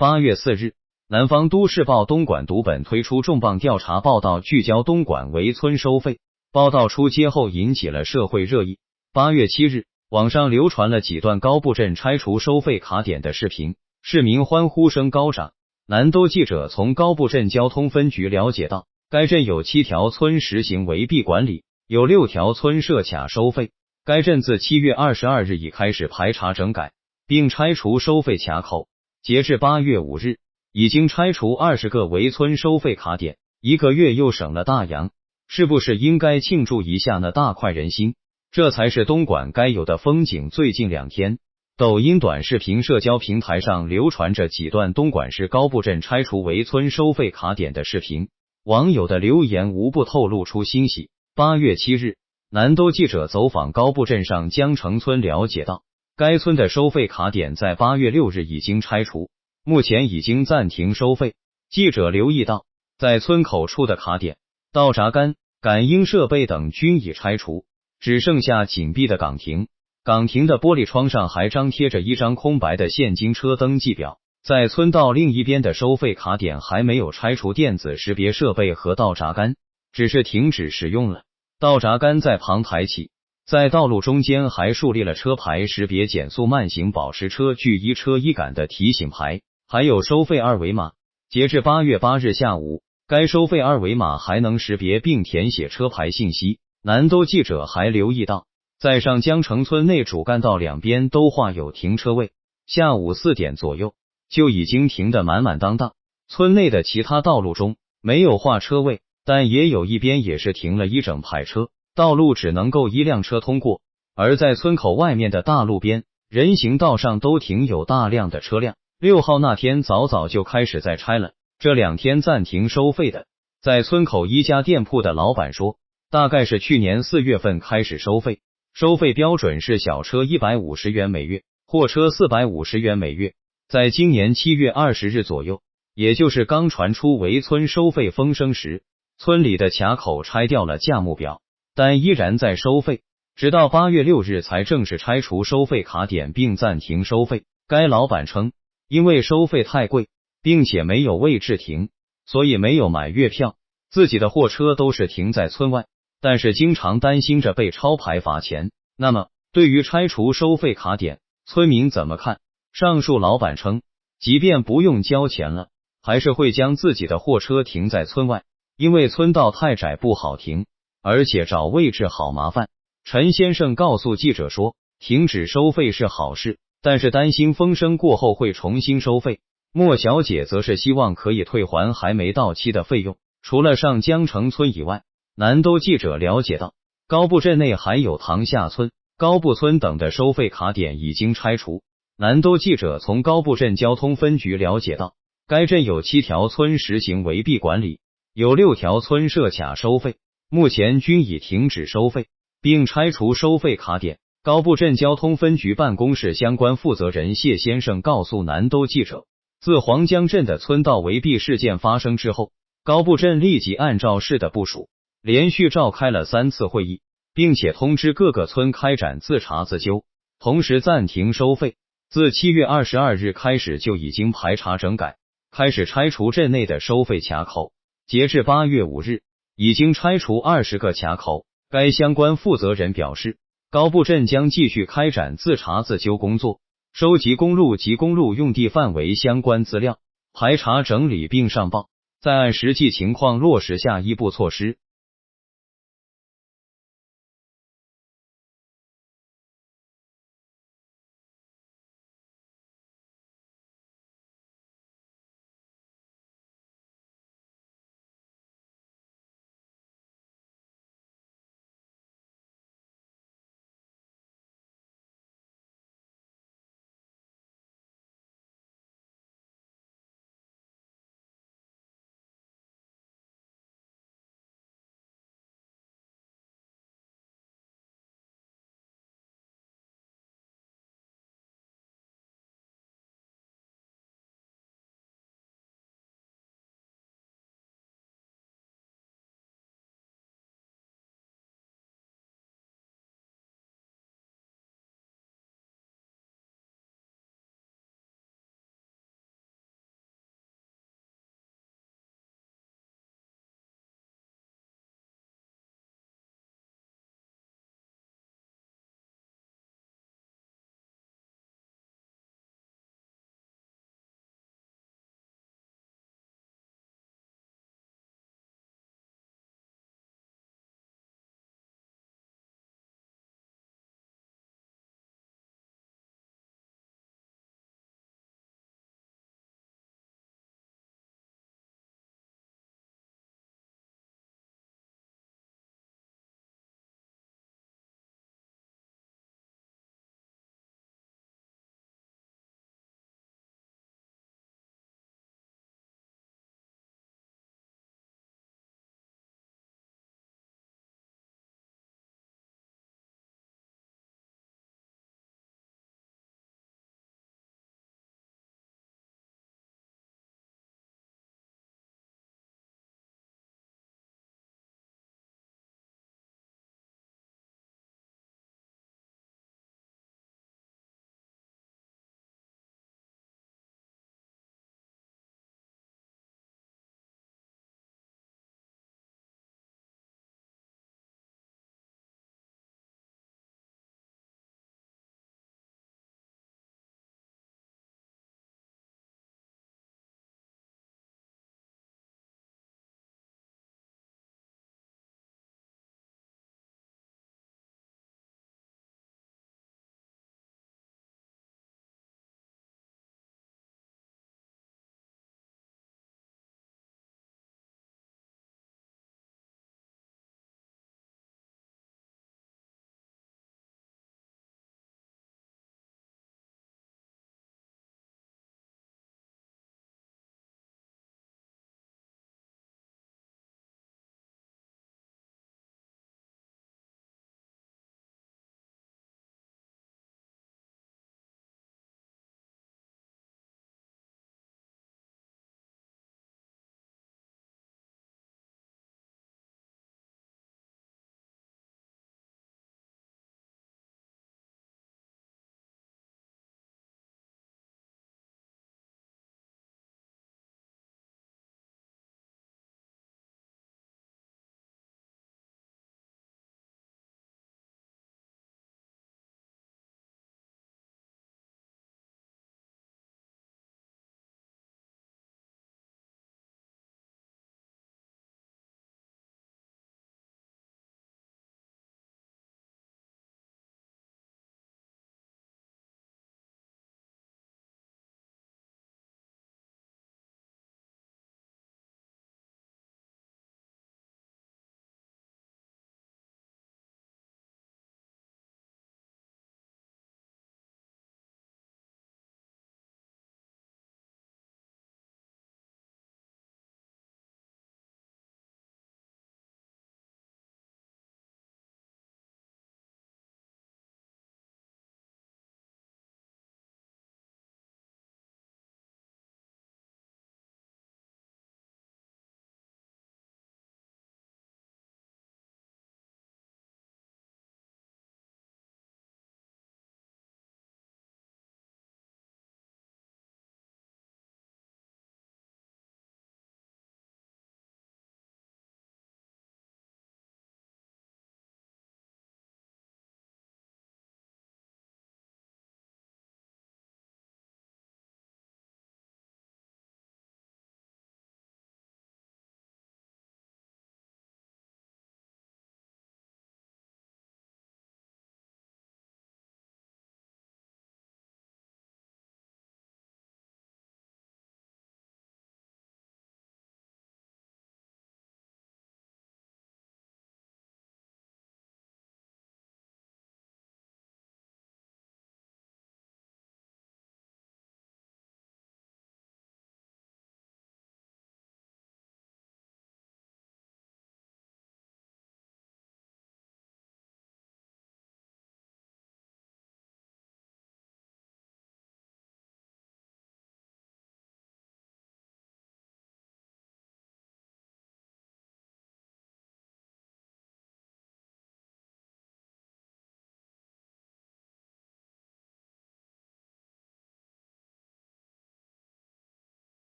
8月4日，南方都市报东莞读本推出重磅调查报道，聚焦东莞围村收费。报道出街后引起了社会热议。8月7日，网上流传了几段高步镇拆除收费卡点的视频，市民欢呼声高涨。南都记者从高步镇交通分局了解到，该镇有7条村实行围蔽管理，有6条村设卡收费。该镇自7月22日已开始排查整改，并拆除收费卡口。截至8月5日，已经拆除20个围村收费卡点，1个月又省了大洋，是不是应该庆祝一下呢？大快人心，这才是东莞该有的风景。最近2天，抖音短视频社交平台上流传着几段东莞市高步镇拆除围村收费卡点的视频，网友的留言无不透露出欣喜。8月7日，南都记者走访高步镇上江城村，了解到该村的收费卡点在8月6日已经拆除，目前已经暂停收费。记者留意到，在村口处的卡点、道闸杆、感应设备等均已拆除，只剩下紧闭的岗亭。岗亭的玻璃窗上还张贴着一张空白的现金车登记表。在村道另一边的收费卡点还没有拆除电子识别设备和道闸杆，只是停止使用了。道闸杆在旁抬起，在道路中间还树立了车牌识别减速慢行保时车距一车一杆的提醒牌，还有收费二维码。截至8月8日下午，该收费二维码还能识别并填写车牌信息。南都记者还留意到，在上江城村内主干道两边都画有停车位，下午4点左右就已经停得满满当当。村内的其他道路中没有画车位，但也有一边也是停了一整排车，道路只能够1辆车通过。而在村口外面的大路边、人行道上都停有大量的车辆。6号那天早早就开始在拆了，这2天暂停收费的。在村口一家店铺的老板说，大概是去年4月份开始收费，收费标准是小车150元每月，货车450元每月。在今年7月20日左右，也就是刚传出围村收费风声时，村里的卡口拆掉了价目表，但依然在收费，直到8月6日才正式拆除收费卡点并暂停收费。该老板称，因为收费太贵，并且没有位置停，所以没有买月票，自己的货车都是停在村外，但是经常担心着被抄牌罚钱。那么，对于拆除收费卡点，村民怎么看？上述老板称，即便不用交钱了，还是会将自己的货车停在村外，因为村道太窄不好停，而且找位置好麻烦。陈先生告诉记者说，停止收费是好事，但是担心风声过后会重新收费。莫小姐则是希望可以退还还没到期的费用。除了上江城村以外，南都记者了解到，高步镇内还有塘下村、高步村等的收费卡点已经拆除。南都记者从高步镇交通分局了解到，该镇有7条村实行围蔽管理，有6条村设卡收费，目前均已停止收费，并拆除收费卡点。高步镇交通分局办公室相关负责人谢先生告诉南都记者，自黄江镇的村道围蔽事件发生之后，高步镇立即按照市的部署，连续召开了3次会议，并且通知各个村开展自查自纠，同时暂停收费。自7月22日开始就已经排查整改，开始拆除镇内的收费卡口。截至8月5日，已经拆除20个卡口。该相关负责人表示，高步镇将继续开展自查自纠工作，收集公路及公路用地范围相关资料，排查整理并上报，再按实际情况落实下一步措施。